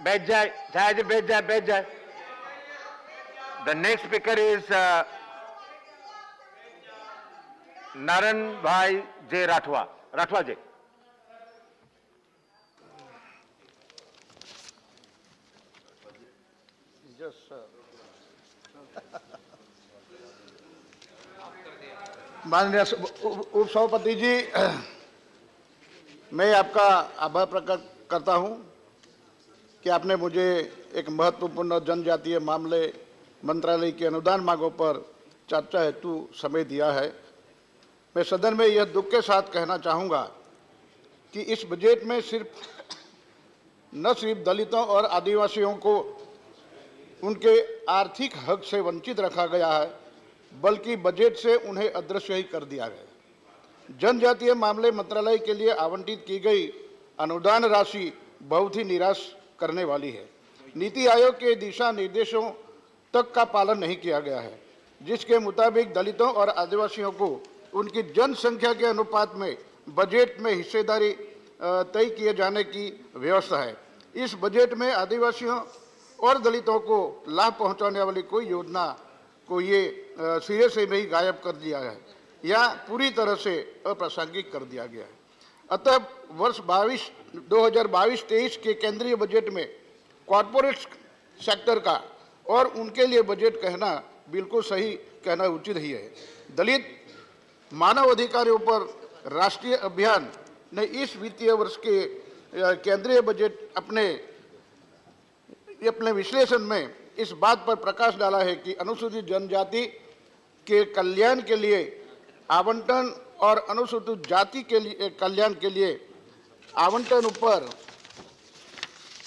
बैठ जाए, शायद बैठ जाए, बैठ जाए। The next speaker is Narayan भाई जे राठवा। राठवा जी। माननीय उप सभापति जी, मैं आपका आभार प्रकट करता हूं कि आपने मुझे एक महत्वपूर्ण जनजातीय मामले मंत्रालय की अनुदान मांगों पर चर्चा हेतु समय दिया है। मैं सदन में यह दुख के साथ कहना चाहूँगा कि इस बजट में न सिर्फ दलितों और आदिवासियों को उनके आर्थिक हक से वंचित रखा गया है, बल्कि बजट से उन्हें अदृश्य ही कर दिया गया। जनजातीय मामले मंत्रालय के लिए आवंटित की गई अनुदान राशि बहुत ही निराश करने वाली है। नीति आयोग के दिशा निर्देशों तक का पालन नहीं किया गया है, जिसके मुताबिक दलितों और आदिवासियों को उनकी जनसंख्या के अनुपात में बजट में हिस्सेदारी तय किए जाने की व्यवस्था है। इस बजट में आदिवासियों और दलितों को लाभ पहुंचाने वाली कोई योजना को ये सिरे से नहीं गायब कर दिया है या पूरी तरह से अप्रासंगिक कर दिया गया है। अतः वर्ष 2022-23 के केंद्रीय बजट में कॉरपोरेट सेक्टर का और उनके लिए बजट कहना बिल्कुल सही, कहना उचित ही है। दलित मानव अधिकारों पर राष्ट्रीय अभियान ने इस वित्तीय वर्ष के केंद्रीय बजट अपने विश्लेषण में इस बात पर प्रकाश डाला है कि अनुसूचित जनजाति के कल्याण के लिए आवंटन और अनुसूचित जाति के लिए कल्याण के लिए आवंटन ऊपर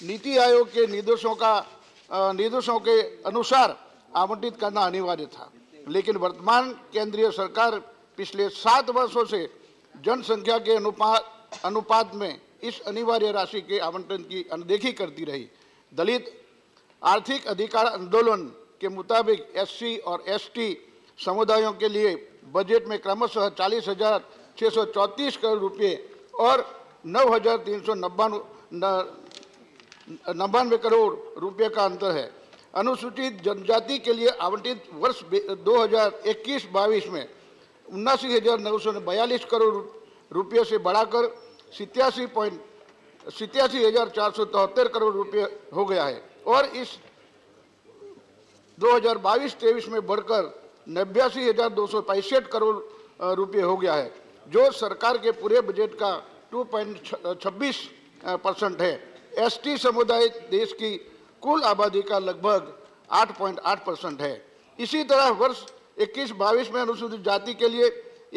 नीति आयोग के निर्देशों के अनुसार आवंटित करना अनिवार्य था, लेकिन वर्तमान केंद्रीय सरकार पिछले 7 वर्षों से जनसंख्या के अनुपात में इस अनिवार्य राशि के आवंटन की अनदेखी करती रही। दलित आर्थिक अधिकार आंदोलन के मुताबिक एससी और एसटी समुदायों के लिए बजट में क्रमशः 40,634 करोड़ रुपए और 9,399 करोड़ रुपए का अंतर है। अनुसूचित जनजाति के लिए आवंटित वर्ष 2021-22 में 79,942 करोड़ रुपये से बढ़ाकर 87,473 करोड़ रुपये हो गया है और इस 2022-23 में बढ़कर 89,265 करोड़ रुपये हो गया है, जो सरकार के पूरे बजट का 2.26% है। एसटी समुदाय देश की कुल आबादी का लगभग 8.8% है। इसी तरह वर्ष 21-22 में अनुसूचित जाति के लिए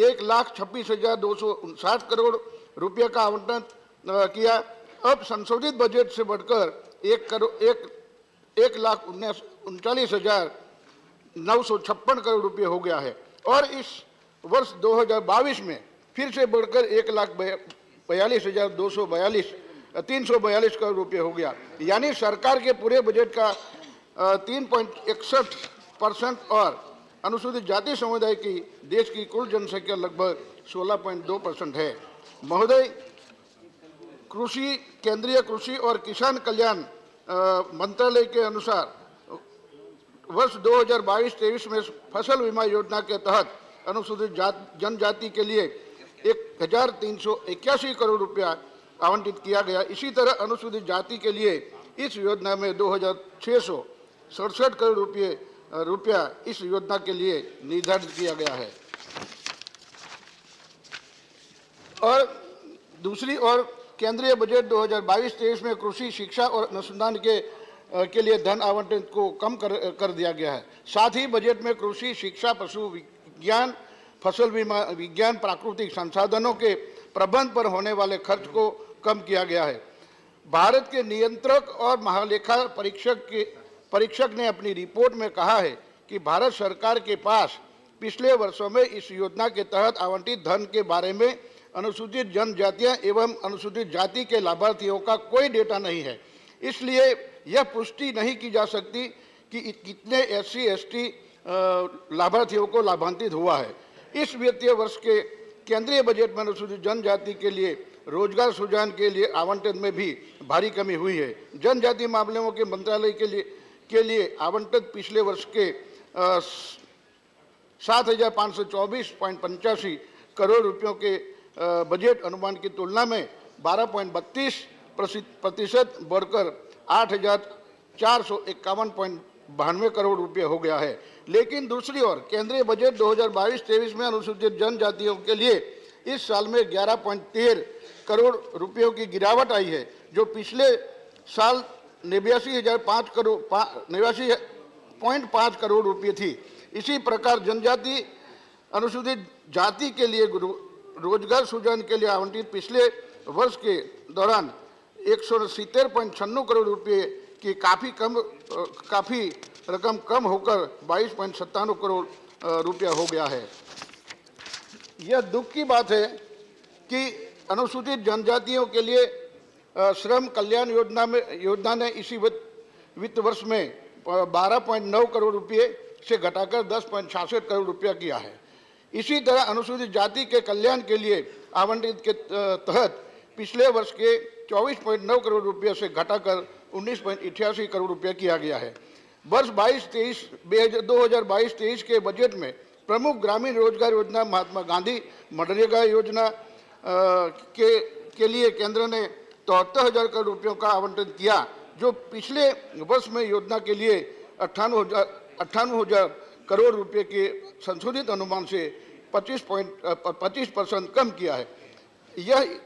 1,26,259 करोड़ रुपये का आवंटन किया। अब संशोधित बजट से बढ़कर 1,39,956 करोड़ रुपये हो गया है और इस वर्ष 2022 में फिर से बढ़कर 1,42,342 करोड़ रुपये हो गया। यानी सरकार के पूरे बजट का 3.61% और अनुसूचित जाति समुदाय की देश की कुल जनसंख्या लगभग 16.2% है। महोदय, केंद्रीय कृषि और किसान कल्याण मंत्रालय के अनुसार वर्ष 2022-23 में फसल बीमा योजना के तहत अनुसूचित जनजाति के लिए 1,381 करोड़ रुपया आवंटित किया गया। इसी तरह अनुसूचित जाति के लिए इस योजना में 2,667 करोड़ रुपया इस योजना के लिए निर्धारित किया गया है। और दूसरी ओर केंद्रीय बजट 2022-23 में कृषि, शिक्षा और अनुसंधान के लिए धन आवंटन को कम कर दिया गया है। साथ ही बजट में कृषि, शिक्षा, पशु विज्ञान, फसल बीमा विज्ञान, प्राकृतिक संसाधनों के प्रबंध पर होने वाले खर्च को कम किया गया है। भारत के नियंत्रक और महालेखा परीक्षक ने अपनी रिपोर्ट में कहा है कि भारत सरकार के पास पिछले वर्षों में इस योजना के तहत आवंटित धन के बारे में अनुसूचित जनजातियां एवं अनुसूचित जाति के लाभार्थियों का कोई डेटा नहीं है। इसलिए यह पुष्टि नहीं की जा सकती कि कितने SC/ST लाभार्थियों को लाभान्वित हुआ है। इस वित्तीय वर्ष के केंद्रीय बजट में अनुसूचित जनजाति के लिए रोजगार सृजन के लिए आवंटन में भी भारी कमी हुई है। जनजातीय मामलों के मंत्रालय के लिए आवंटित पिछले वर्ष के 7,524.85 करोड़ रुपयों के बजट अनुमान की तुलना में 12.32% बढ़कर 8,451.92 करोड़ रुपये हो गया है। लेकिन दूसरी ओर केंद्रीय बजट 2022-23 में अनुसूचित जनजातियों के लिए इस साल में 11.13 करोड़ रुपयों की गिरावट आई है, जो पिछले साल 89.5 करोड़ रुपये थी। इसी प्रकार जनजाति अनुसूचित जाति के लिए रोजगार सृजन के लिए आवंटित पिछले वर्ष के दौरान 170.96 करोड़ रुपये की काफ़ी रकम कम होकर 22.97 करोड़ रुपया हो गया है। यह दुख की बात है कि अनुसूचित जनजातियों के लिए श्रम कल्याण योजना ने इसी वित्त वर्ष में 12.9 करोड़ रुपये से घटाकर 10.66 करोड़ रुपया किया है। इसी तरह अनुसूचित जाति के कल्याण के लिए आवंटित के तहत पिछले वर्ष के 24.9 करोड़ रुपये से घटाकर 19.88 करोड़ रुपया किया गया है। वर्ष 2022-23 के बजट में प्रमुख ग्रामीण रोजगार योजना महात्मा गांधी मनरेगा योजना के लिए केंद्र ने 73,000 करोड़ रुपयों का आवंटन किया, जो पिछले वर्ष में योजना के लिए 98,000 करोड़ रुपए के संशोधित अनुमान से 25% कम किया है। यह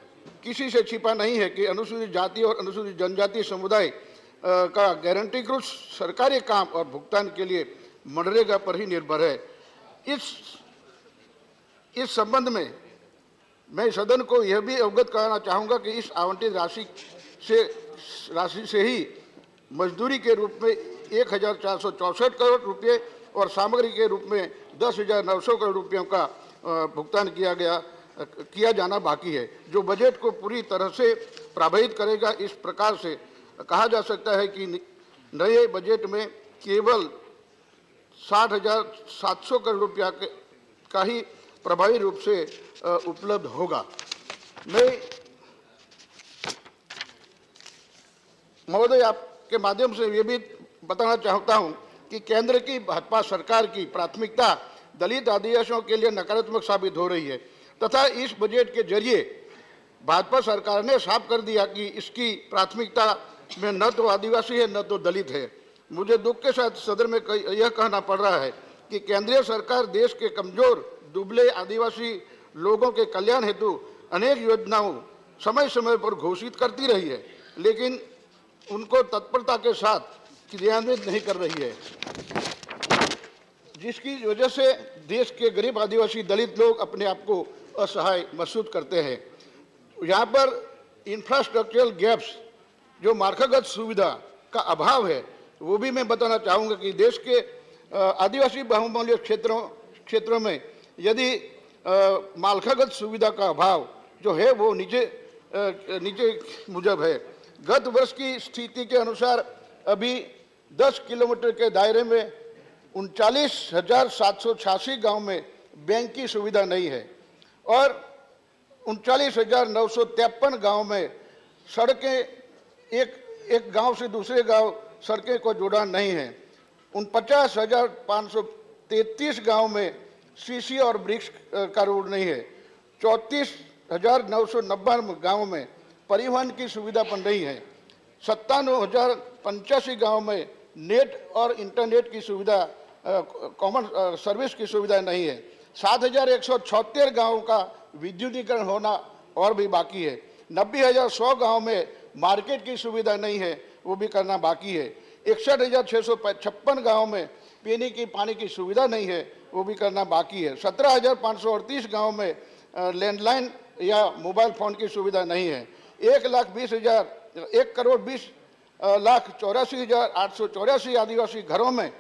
किसी से छिपा नहीं है कि अनुसूचित जाति और अनुसूचित जनजाति समुदाय का गारंटीकृत सरकारी काम और भुगतान के लिए मनरेगा पर ही निर्भर है। इस संबंध में मैं सदन को यह भी अवगत कराना चाहूँगा कि इस आवंटित राशि से ही मजदूरी के रूप में 1,464 करोड़ रुपये और सामग्री के रूप में 10,900 करोड़ रुपयों का भुगतान किया जाना बाकी है, जो बजट को पूरी तरह से प्रभावित करेगा। इस प्रकार से कहा जा सकता है कि नए बजट में केवल 60,700 करोड़ रुपया का ही प्रभावी रूप से उपलब्ध होगा। मैं महोदय आपके माध्यम से ये भी बताना चाहता हूं कि केंद्र की भाजपा सरकार की प्राथमिकता दलित आदिवासियों के लिए नकारात्मक साबित हो रही है तथा इस बजट के जरिए भाजपा सरकार ने साफ कर दिया कि इसकी प्राथमिकता में न तो आदिवासी है न तो दलित है। मुझे दुख के साथ सदन में यह कहना पड़ रहा है कि केंद्रीय सरकार देश के कमजोर दुबले आदिवासी लोगों के कल्याण हेतु अनेक योजनाओं समय समय पर घोषित करती रही है, लेकिन उनको तत्परता के साथ क्रियान्वित नहीं कर रही है, जिसकी वजह से देश के गरीब आदिवासी दलित लोग अपने आप को असहाय महसूस करते हैं। यहाँ पर इंफ्रास्ट्रक्चरल गैप्स, जो मार्कागत सुविधा का अभाव है, वो भी मैं बताना चाहूँगा कि देश के आदिवासी बहुमूल्य क्षेत्रों में यदि मालखागत सुविधा का अभाव जो है वो नीचे मुजब है। गत वर्ष की स्थिति के अनुसार अभी 10 किलोमीटर के दायरे में 39,786 गांव में बैंक की सुविधा नहीं है और 39,953 गांव में सड़कें एक गांव से दूसरे गांव सड़कें को जोड़ा नहीं है। 49,533 गांव में सीसी और ब्रिक्स का रोड नहीं है। 34,990 गांव में परिवहन की सुविधा पर नहीं है। 97,085 गांव में नेट और इंटरनेट की सुविधा कॉमन सर्विस की सुविधा नहीं है। 7,176 गाँव का विद्युतीकरण होना और भी बाकी है। 90,100 गाँव में मार्केट की सुविधा नहीं है, वो भी करना बाकी है। 61,656 गाँव में पीने की पानी की सुविधा नहीं है, वो भी करना बाकी है। 17,538 गाँव में लैंडलाइन या मोबाइल फ़ोन की सुविधा नहीं है। 1,84,884 आदिवासी घरों में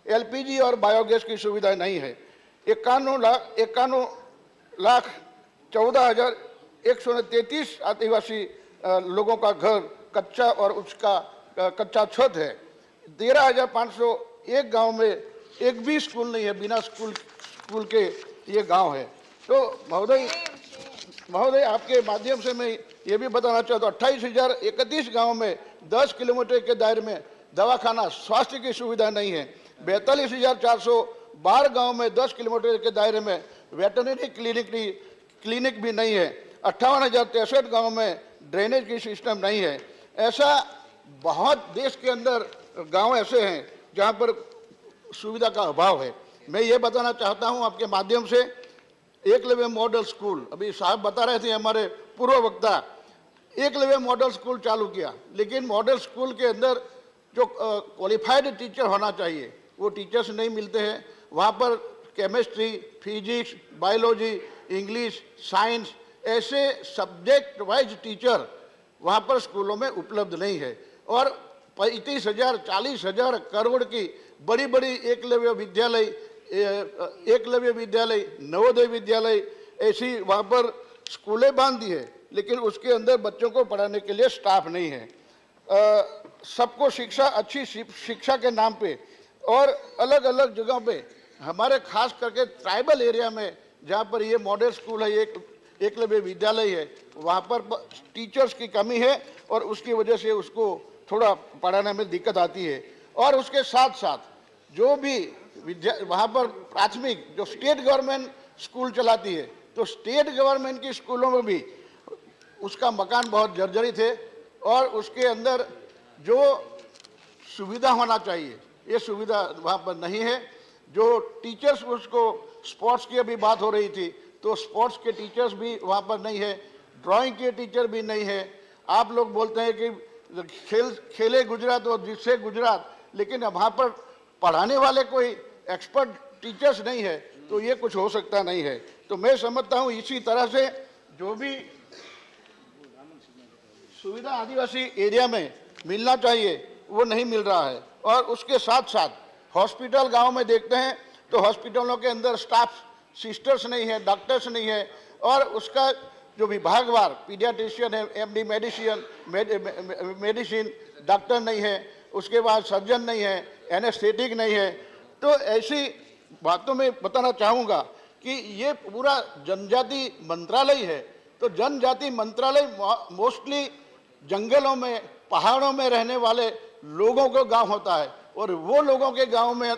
एलपीजी और बायोगैस की सुविधा नहीं है। 51,14,133 आदिवासी लोगों का घर कच्चा और उसका कच्चा छत है। 13,501 गांव में एक भी स्कूल नहीं है, बिना स्कूल के ये गांव है। तो महोदय आपके माध्यम से मैं ये भी बताना चाहता हूँ 28,031 गाँव में 10 किलोमीटर के दायरे में दवाखाना स्वास्थ्य की सुविधा नहीं है। 42,412 गाँव में 10 किलोमीटर के दायरे में वेटरनरी क्लिनिक भी नहीं है। 58,063 गाँव में ड्रेनेज की सिस्टम नहीं है। ऐसा बहुत देश के अंदर गांव ऐसे हैं जहां पर सुविधा का अभाव है। मैं ये बताना चाहता हूं आपके माध्यम से, एकलव्य मॉडल स्कूल, अभी साहब बता रहे थे हमारे पूर्व वक्ता, एकलव्य मॉडल स्कूल चालू किया, लेकिन मॉडल स्कूल के अंदर जो क्वालिफाइड टीचर होना चाहिए वो टीचर्स नहीं मिलते हैं। वहाँ पर chemistry, physics, biology, English, science ऐसे सब्जेक्ट वाइज टीचर वहाँ पर स्कूलों में उपलब्ध नहीं है। और 35,000 40,000 करोड़ की बड़ी बड़ी एकलव्य विद्यालय, नवोदय विद्यालय ऐसी वहाँ पर स्कूलें बांध दी है, लेकिन उसके अंदर बच्चों को पढ़ाने के लिए स्टाफ नहीं है। सबको शिक्षा, अच्छी शिक्षा के नाम पे और अलग अलग जगहों पे, हमारे खास करके ट्राइबल एरिया में जहाँ पर ये मॉडल स्कूल है, एक एकलव्य विद्यालय है, वहाँ पर टीचर्स की कमी है और उसकी वजह से उसको थोड़ा पढ़ाने में दिक्कत आती है। और उसके साथ साथ जो भी वहाँ पर प्राथमिक जो स्टेट गवर्नमेंट स्कूल चलाती है, तो स्टेट गवर्नमेंट की स्कूलों में भी उसका मकान बहुत जर्जरित है और उसके अंदर जो सुविधा होना चाहिए ये सुविधा वहाँ पर नहीं है। जो टीचर्स, उसको स्पोर्ट्स की अभी बात हो रही थी, तो स्पोर्ट्स के टीचर्स भी वहाँ पर नहीं है, ड्राइंग के टीचर भी नहीं है। आप लोग बोलते हैं कि खेले गुजरात और जिससे गुजरात, लेकिन वहाँ पर पढ़ाने वाले कोई एक्सपर्ट टीचर्स नहीं है, तो ये कुछ हो सकता नहीं है। तो मैं समझता हूँ इसी तरह से जो भी सुविधा आदिवासी एरिया में मिलना चाहिए वो नहीं मिल रहा है। और उसके साथ साथ हॉस्पिटल गांव में देखते हैं तो हॉस्पिटलों के अंदर स्टाफ, सिस्टर्स नहीं है, डॉक्टर्स नहीं है, और उसका जो विभागवार पीडियाट्रिशियन है, एमडी मेडिसिन डॉक्टर नहीं है, उसके बाद सर्जन नहीं है, एनेस्थेटिक नहीं है। तो ऐसी बातों में बताना चाहूँगा कि ये पूरा जनजाति मंत्रालय है, तो जनजाति मंत्रालय मोस्टली जंगलों में, पहाड़ों में रहने वाले लोगों को गांव होता है, और वो लोगों के गांव में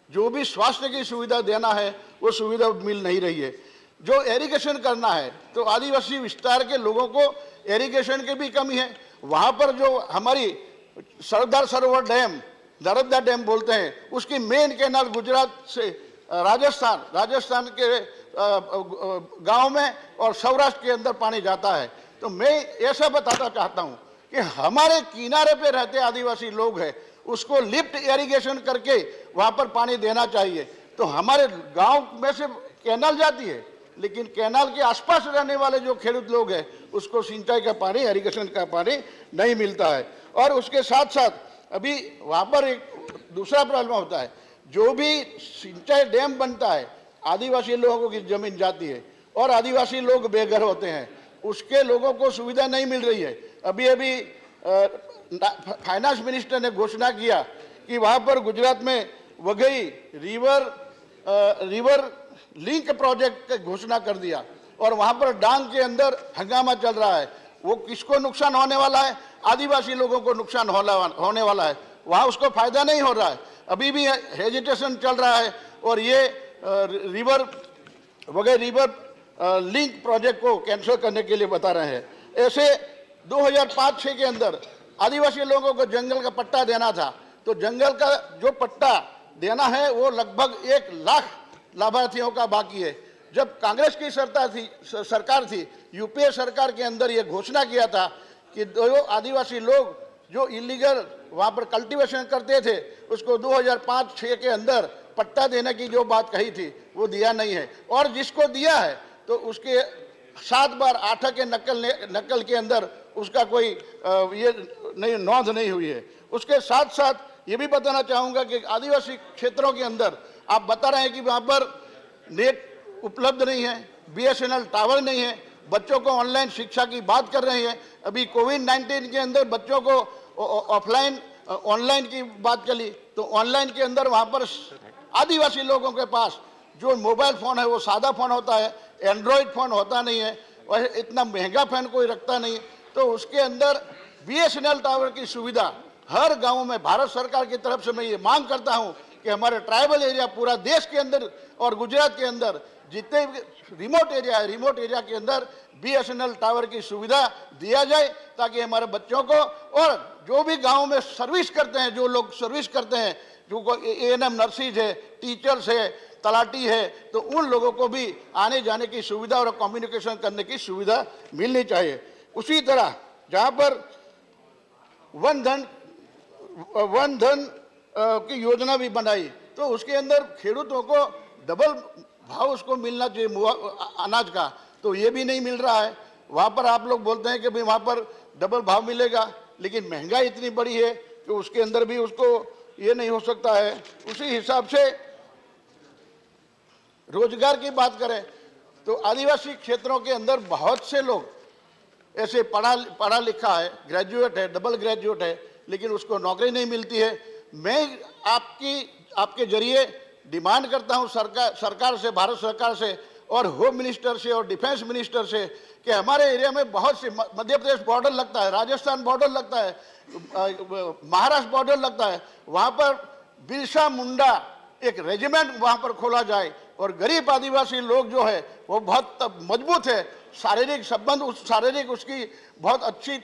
जो भी स्वास्थ्य की सुविधा देना है वो सुविधा मिल नहीं रही है। जो एरीगेशन करना है तो आदिवासी विस्तार के लोगों को एरीगेशन की भी कमी है। वहाँ पर जो हमारी सरदार सरोवर डैम, नर्मदा डैम बोलते हैं, उसकी मेन कैनाल गुजरात से राजस्थान के गांव में और सौराष्ट्र के अंदर पानी जाता है। तो मैं ऐसा बताना चाहता हूं कि हमारे किनारे पे रहते आदिवासी लोग हैं, उसको लिफ्ट इरिगेशन करके वहां पर पानी देना चाहिए। तो हमारे गांव में से कैनाल जाती है, लेकिन कैनाल के आसपास रहने वाले जो खेडूत लोग हैं उसको सिंचाई का पानी, इरिगेशन का पानी नहीं मिलता है। और उसके साथ साथ अभी वहाँ पर एक दूसरा प्रॉब्लम होता है, जो भी सिंचाई डैम बनता है आदिवासी लोगों की जमीन जाती है और आदिवासी लोग बेघर होते हैं, उसके लोगों को सुविधा नहीं मिल रही है। अभी फाइनेंस मिनिस्टर ने घोषणा किया कि वहाँ पर गुजरात में वघई रिवर लिंक प्रोजेक्ट की घोषणा कर दिया और वहाँ पर डांग के अंदर हंगामा चल रहा है। वो किसको नुकसान होने वाला है? आदिवासी लोगों को नुकसान होने वाला है, वहाँ उसको फायदा नहीं हो रहा है। अभी भी हेजिटेशन चल रहा है और ये वघई रिवर लिंक प्रोजेक्ट को कैंसिल करने के लिए बता रहे हैं। ऐसे 2005-06 के अंदर आदिवासी लोगों को जंगल का पट्टा देना था, तो जंगल का जो पट्टा देना है वो लगभग 1 लाख लाभार्थियों का बाकी है। जब कांग्रेस की सरकार थी, यूपीए सरकार के अंदर ये घोषणा किया था कि जो आदिवासी लोग जो इलीगल वहाँ पर कल्टीवेशन करते थे उसको 2005-06 के अंदर पट्टा देने की जो बात कही थी वो दिया नहीं है, और जिसको दिया है तो उसके 7 बार 8 के नकल के अंदर उसका कोई ये नहीं नोंद नहीं हुई है। उसके साथ साथ ये भी बताना चाहूँगा कि आदिवासी क्षेत्रों के अंदर आप बता रहे हैं कि वहाँ पर नेट उपलब्ध नहीं है, बीएसएनएल टावर नहीं है, बच्चों को ऑनलाइन शिक्षा की बात कर रहे हैं। अभी कोविड-19 के अंदर बच्चों को ऑफलाइन ऑनलाइन की बात चली, तो ऑनलाइन के अंदर वहाँ पर आदिवासी लोगों के पास जो मोबाइल फ़ोन है वो सादा फ़ोन होता है, एंड्रॉयड फ़ोन होता नहीं है। और इतना महंगा फैन कोई रखता नहीं, तो उसके अंदर बीएसएनएल टावर की सुविधा हर गांव में भारत सरकार की तरफ से मैं ये मांग करता हूं कि हमारे ट्राइबल एरिया पूरा देश के अंदर और गुजरात के अंदर जितने भी रिमोट एरिया है, रिमोट एरिया के अंदर बीएसएनएल टावर की सुविधा दिया जाए, ताकि हमारे बच्चों को और जो भी गांव में सर्विस करते हैं, जो लोग सर्विस करते हैं, जो एएनएम नर्सिस है, टीचर्स है, तलाटी है, तो उन लोगों को भी आने जाने की सुविधा और कम्युनिकेशन करने की सुविधा मिलनी चाहिए। उसी तरह जहां पर वन धन की योजना भी बनाई, तो उसके अंदर खेडूतों को डबल भाव उसको मिलना चाहिए अनाज का, तो ये भी नहीं मिल रहा है। वहाँ पर आप लोग बोलते हैं कि भाई वहाँ पर डबल भाव मिलेगा, लेकिन महंगाई इतनी बड़ी है कि उसके अंदर भी उसको ये नहीं हो सकता है। उसी हिसाब से रोजगार की बात करें तो आदिवासी क्षेत्रों के अंदर बहुत से लोग ऐसे पढ़ा लिखा है, ग्रेजुएट है, डबल ग्रेजुएट है, लेकिन उसको नौकरी नहीं मिलती है। मैं आपके जरिए डिमांड करता हूं सरकार से, भारत सरकार से और होम मिनिस्टर से और डिफेंस मिनिस्टर से कि हमारे एरिया में बहुत से मध्य प्रदेश बॉर्डर लगता है, राजस्थान बॉर्डर लगता है, महाराष्ट्र बॉर्डर लगता है, वहां पर बिरसा मुंडा एक रेजिमेंट वहां पर खोला जाए और गरीब आदिवासी लोग जो है वो बहुत मजबूत है, शारीरिक संबंध शारीरिक उसकी बहुत अच्छी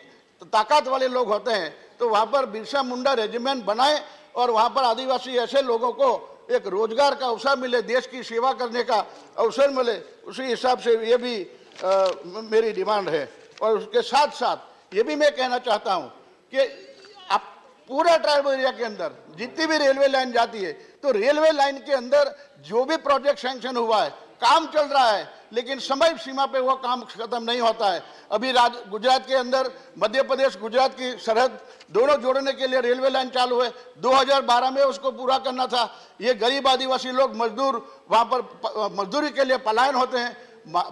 ताकत वाले लोग होते हैं, तो वहां पर बिरसा मुंडा रेजिमेंट बनाए और वहां पर आदिवासी ऐसे लोगों को एक रोजगार का अवसर मिले, देश की सेवा करने का अवसर मिले। उसी हिसाब से ये भी मेरी डिमांड है। और उसके साथ साथ ये भी मैं कहना चाहता हूं कि आप पूरा ट्राइबल एरिया के अंदर जितनी भी रेलवे लाइन जाती है, तो रेलवे लाइन के अंदर जो भी प्रोजेक्ट सैंक्शन हुआ है, काम चल रहा है, लेकिन समय सीमा पे वो काम खत्म नहीं होता है। अभी गुजरात के अंदर मध्य प्रदेश गुजरात की सरहद दोनों जोड़ने के लिए रेलवे लाइन चालू है, 2012 में उसको पूरा करना था। ये गरीब आदिवासी लोग मजदूर वहां पर मजदूरी के लिए पलायन होते हैं,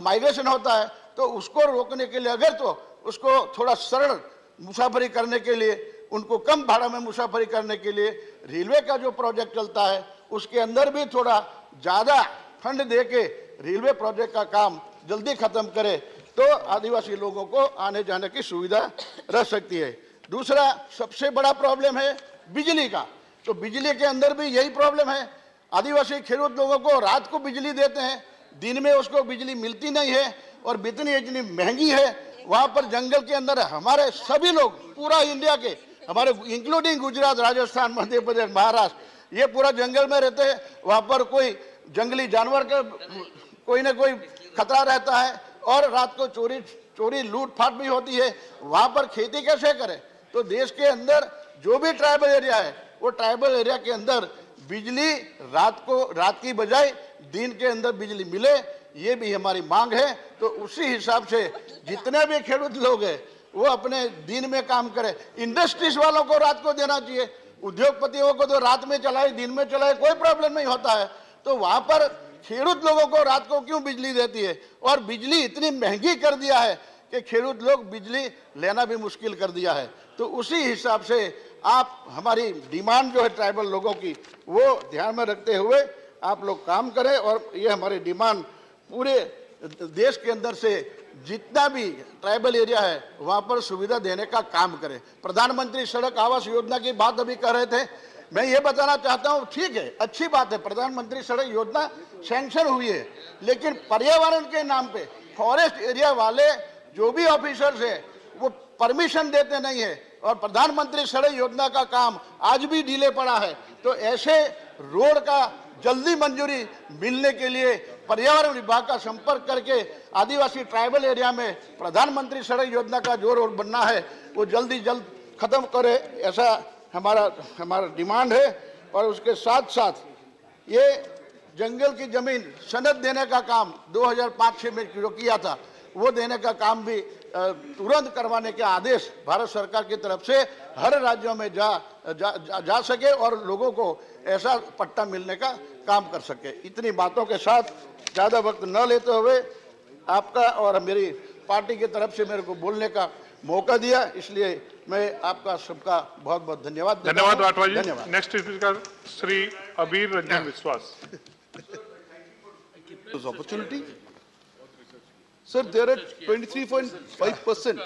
माइग्रेशन होता है, तो उसको रोकने के लिए अगर तो उसको थोड़ा सरल मुसाफरी करने के लिए, उनको कम भाड़ा में मुसाफरी करने के लिए रेलवे का जो प्रोजेक्ट चलता है उसके अंदर भी थोड़ा ज़्यादा फंड दे के रेलवे प्रोजेक्ट का काम जल्दी खत्म करे, तो आदिवासी लोगों को आने जाने की सुविधा रह सकती है। दूसरा सबसे बड़ा प्रॉब्लम है बिजली का, तो बिजली के अंदर भी यही प्रॉब्लम है। आदिवासी खेडूत लोगों को रात को बिजली देते हैं, दिन में उसको बिजली मिलती नहीं है और इतनी महंगी है। वहां पर जंगल के अंदर हमारे सभी लोग, पूरा इंडिया के हमारे इंक्लूडिंग गुजरात, राजस्थान, मध्य प्रदेश, महाराष्ट्र, ये पूरा जंगल में रहते हैं। वहां पर कोई जंगली जानवर का कोई ना कोई खतरा रहता है और रात को चोरी लूटपाट भी होती है। वहां पर खेती कैसे करें? तो देश के अंदर जो भी ट्राइबल एरिया है, वो ट्राइबल एरिया के अंदर बिजली रात की बजाय दिन के अंदर बिजली मिले, ये भी हमारी मांग है। तो उसी हिसाब से जितने भी खेडूत लोग हैं वो अपने दिन में काम करें। इंडस्ट्रीज वालों को रात को देना चाहिए, उद्योगपतियों को तो रात में चलाए, दिन में चलाए, कोई प्रॉब्लम नहीं होता है। तो वहां पर खेडूत लोगों को रात को क्यों बिजली देती है? और बिजली इतनी महंगी कर दिया है कि खेडूत लोग बिजली लेना भी मुश्किल कर दिया है। तो उसी हिसाब से आप हमारी डिमांड जो है ट्राइबल लोगों की, वो ध्यान में रखते हुए आप लोग काम करें और ये हमारी डिमांड पूरे देश के अंदर से जितना भी ट्राइबल एरिया है वहां पर सुविधा देने का काम करें। प्रधानमंत्री सड़क आवास योजना की बात अभी कर रहे थे, मैं ये बताना चाहता हूँ, ठीक है, अच्छी बात है, प्रधानमंत्री सड़क योजना सैंक्शन हुई है, लेकिन पर्यावरण के नाम पे फॉरेस्ट एरिया वाले जो भी ऑफिसर्स है वो परमिशन देते नहीं है और प्रधानमंत्री सड़क योजना का काम आज भी डिले पड़ा है। तो ऐसे रोड का जल्दी मंजूरी मिलने के लिए पर्यावरण विभाग का संपर्क करके आदिवासी ट्राइबल एरिया में प्रधानमंत्री सड़क योजना का जो रोड बनना है वो जल्द खत्म करे, ऐसा हमारा डिमांड है। और उसके साथ साथ ये जंगल की जमीन सनद देने का काम 2005-6 में जो किया था, वो देने का काम भी तुरंत करवाने के आदेश भारत सरकार की तरफ से हर राज्यों में जा सके और लोगों को ऐसा पट्टा मिलने का काम कर सके। इतनी बातों के साथ ज़्यादा वक्त न लेते हुए आपका और मेरी पार्टी की तरफ से मेरे को बोलने का मौका दिया, इसलिए मैं आपका सबका बहुत बहुत धन्यवाद। धन्यवाद राठवा जी। धन्यवाद। नेक्स्ट स्पीकर श्री अबीर रंजन विश्वास। This opportunity. Sir, they are at 23.5%.